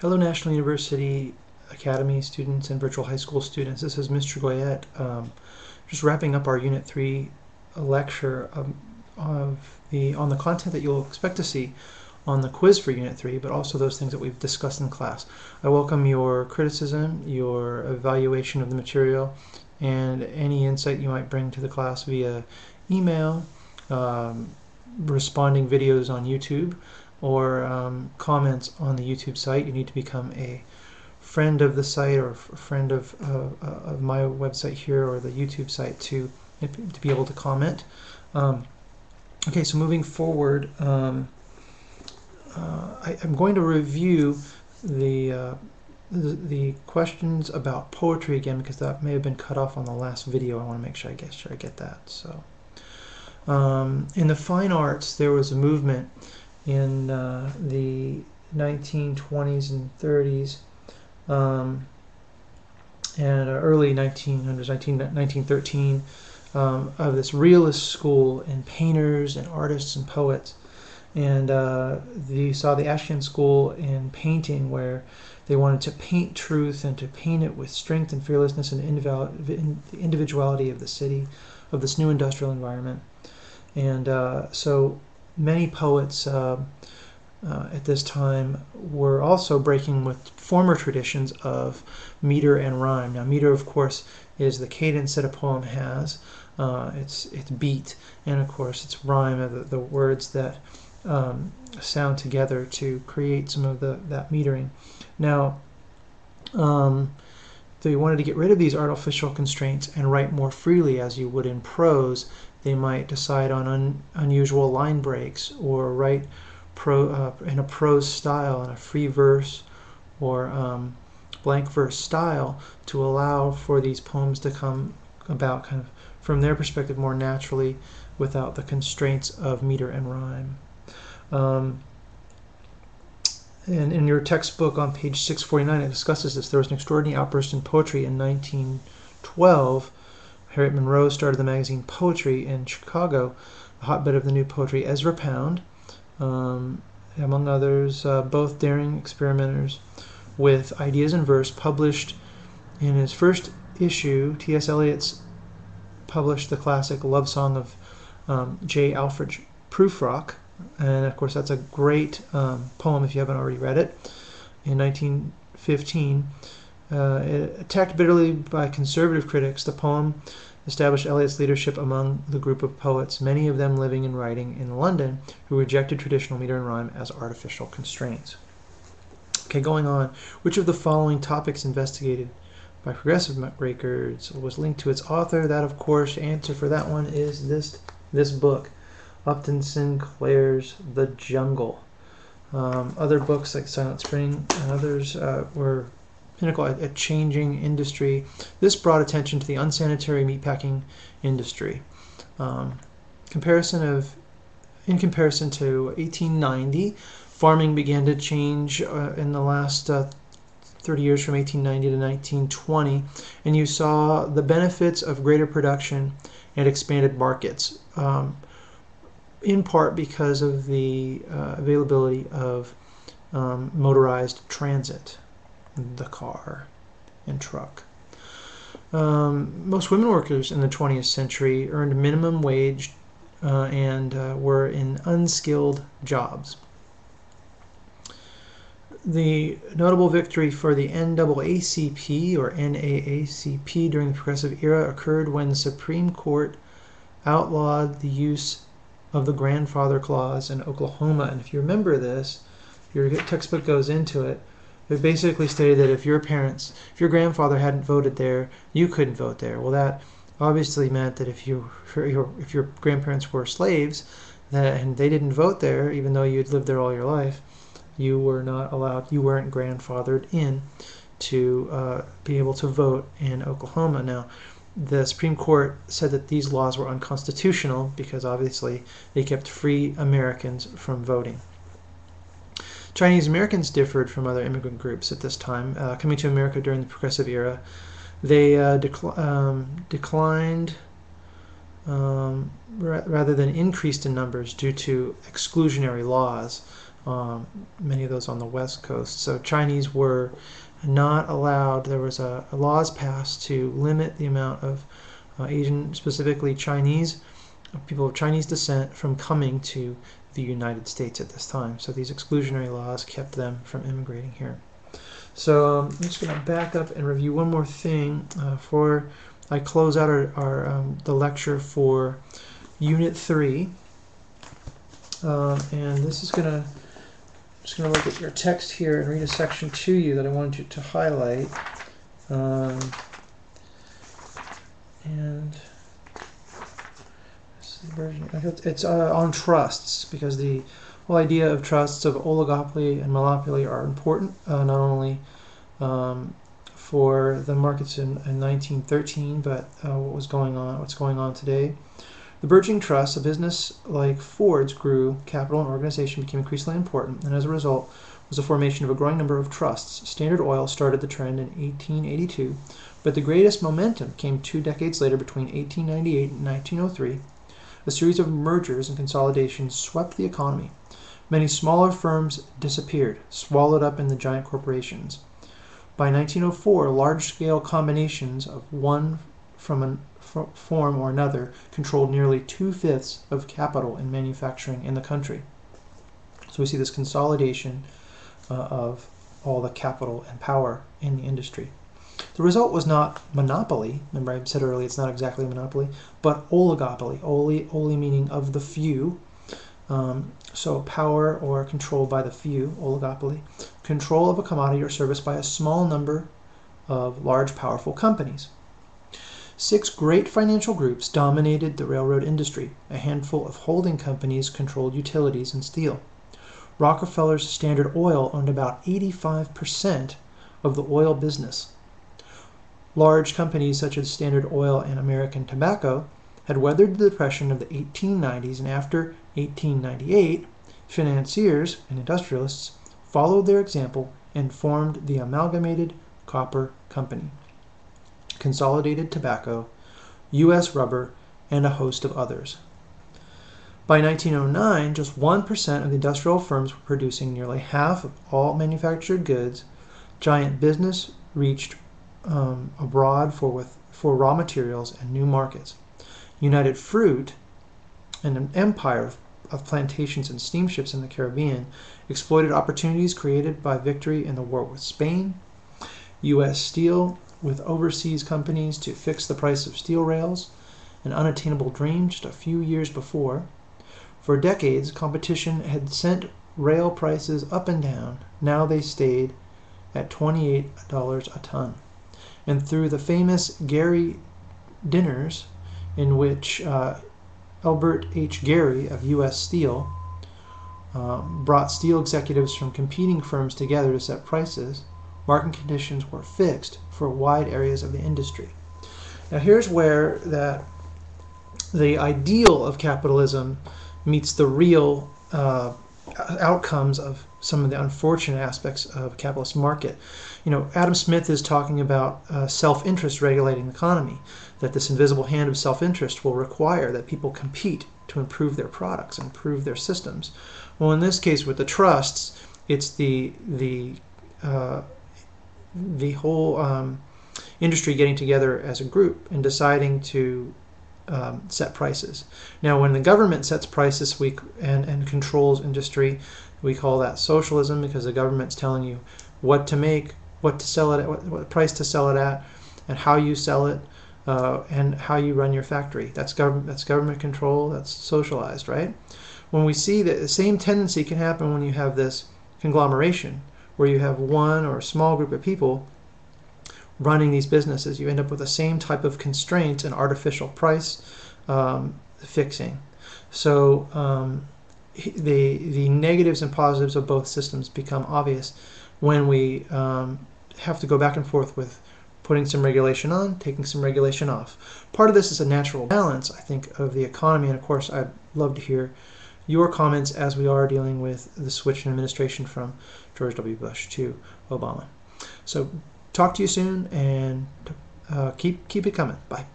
Hello, National University Academy students and virtual high school students. This is Mr. Goyette, just wrapping up our Unit 3 lecture on the content that you'll expect to see on the quiz for Unit 3, but also those things that we've discussed in class. I welcome your criticism, your evaluation of the material, and any insight you might bring to the class via email, responding videos on YouTube, or comments on the YouTube site. You need to become a friend of the site or a friend of my website here or the YouTube site to be able to comment. Okay, so moving forward, I'm going to review the questions about poetry again, because that may have been cut off on the last video. I want to make sure I get that. So, in the fine arts, there was a movement in the 1920s and 30s and early 1900s, 1913, of this realist school in painters and artists and poets. And you saw the Ashcan School in painting, where they wanted to paint truth and to paint it with strength and fearlessness and the individuality of the city, of this new industrial environment. And so many poets at this time were also breaking with former traditions of meter and rhyme. Now, meter, of course, is the cadence that a poem has. It's beat, and of course, it's rhyme, the words that sound together to create some of that metering. Now, they wanted to get rid of these artificial constraints and write more freely, as you would in prose. They might decide on unusual line breaks, or write in a prose style, in a free verse or blank verse style, to allow for these poems to come about kind of from their perspective more naturally, without the constraints of meter and rhyme. And in your textbook on page 649, it discusses this. There was an extraordinary outburst in poetry in 1912. Harriet Monroe started the magazine Poetry in Chicago, the hotbed of the new poetry. Ezra Pound, among others, both daring experimenters with ideas in verse, published in his first issue. T.S. Eliot's published the classic love song of J. Alfred Prufrock, and of course that's a great poem if you haven't already read it. In 1915, attacked bitterly by conservative critics, the poem established Eliot's leadership among the group of poets, many of them living and writing in London, who rejected traditional meter and rhyme as artificial constraints. Okay, going on. Which of the following topics investigated by progressive records was linked to its author? That, of course, answer for that one is this book, Upton Sinclair's The Jungle. Other books like Silent Spring and others were pinnacle at changing industry. This brought attention to the unsanitary meatpacking industry. In comparison to 1890, farming began to change in the last 30 years, from 1890 to 1920, and you saw the benefits of greater production and expanded markets, in part because of the availability of motorized transit, the car and truck. Most women workers in the 20th century earned minimum wage and were in unskilled jobs. The notable victory for the NAACP or NAACP during the Progressive Era occurred when the Supreme Court outlawed the use of the grandfather clause in Oklahoma. And if you remember this, your textbook goes into it. It basically stated that if your grandfather hadn't voted there, you couldn't vote there. Well, that obviously meant that if your grandparents were slaves and they didn't vote there, even though you'd lived there all your life, you were not allowed. You weren't grandfathered in to be able to vote in Oklahoma. Now, the Supreme Court said that these laws were unconstitutional because obviously they kept free Americans from voting. Chinese Americans differed from other immigrant groups at this time. Coming to America during the Progressive Era, they declined rather than increased in numbers due to exclusionary laws. many of those on the West Coast. So Chinese were not allowed. There was a laws passed to limit the amount of Asian, specifically Chinese, people of Chinese descent from coming to the United States at this time. So these exclusionary laws kept them from immigrating here. So I'm just going to back up and review one more thing before I close out the lecture for Unit 3. And this is I'm just going to look at your text here and read a section to you that I wanted you to highlight. And it's on trusts, because the whole idea of trusts, of oligopoly and monopoly, are important, not only for the markets in 1913, but what's going on today. The burgeoning trusts, a business like Ford's, grew. Capital and organization became increasingly important, and as a result was the formation of a growing number of trusts. Standard Oil started the trend in 1882, but the greatest momentum came 2 decades later, between 1898 and 1903. A series of mergers and consolidations swept the economy. Many smaller firms disappeared, swallowed up in the giant corporations. By 1904, large-scale combinations of one from a form or another controlled nearly 2/5 of capital in manufacturing in the country. So we see this consolidation of all the capital and power in the industry. The result was not monopoly. Remember, I said earlier it's not exactly a monopoly, but oligopoly. Oli meaning of the few. So power or control by the few, oligopoly. Control of a commodity or service by a small number of large, powerful companies. 6 great financial groups dominated the railroad industry. A handful of holding companies controlled utilities and steel. Rockefeller's Standard Oil owned about 85% of the oil business. Large companies such as Standard Oil and American Tobacco had weathered the depression of the 1890s, and after 1898, financiers and industrialists followed their example and formed the Amalgamated Copper Company, Consolidated Tobacco, U.S. Rubber, and a host of others. By 1909, just 1% of the industrial firms were producing nearly half of all manufactured goods. Giant business reached abroad for raw materials and new markets. United Fruit, an empire of plantations and steamships in the Caribbean, exploited opportunities created by victory in the war with Spain. U.S. Steel, with overseas companies to fix the price of steel rails, an unattainable dream just a few years before. For decades, competition had sent rail prices up and down. Now they stayed at $28 a ton. And through the famous Gary dinners, in which Albert H. Gary of U.S. Steel brought steel executives from competing firms together to set prices, market conditions were fixed for wide areas of the industry. Now here's where the ideal of capitalism meets the real outcomes of some of the unfortunate aspects of a capitalist market. You know, Adam Smith is talking about self-interest regulating the economy, that this invisible hand of self-interest will require that people compete to improve their products, improve their systems. Well, in this case with the trusts, it's the whole industry getting together as a group and deciding to set prices. Now, when the government sets prices and controls industry, we call that socialism, because the government's telling you what to make, what to sell it at, what price to sell it at, and how you sell it, and how you run your factory. That's government control. That's socialized, right? When we see that the same tendency can happen when you have this conglomeration, where you have one or a small group of people running these businesses, you end up with the same type of constraints and artificial price fixing. So the negatives and positives of both systems become obvious when we have to go back and forth with putting some regulation on, taking some regulation off. Part of this is a natural balance, I think, of the economy, and of course I'd love to hear your comments as we are dealing with the switch in administration from George W. Bush to Obama. So talk to you soon, and keep it coming. Bye.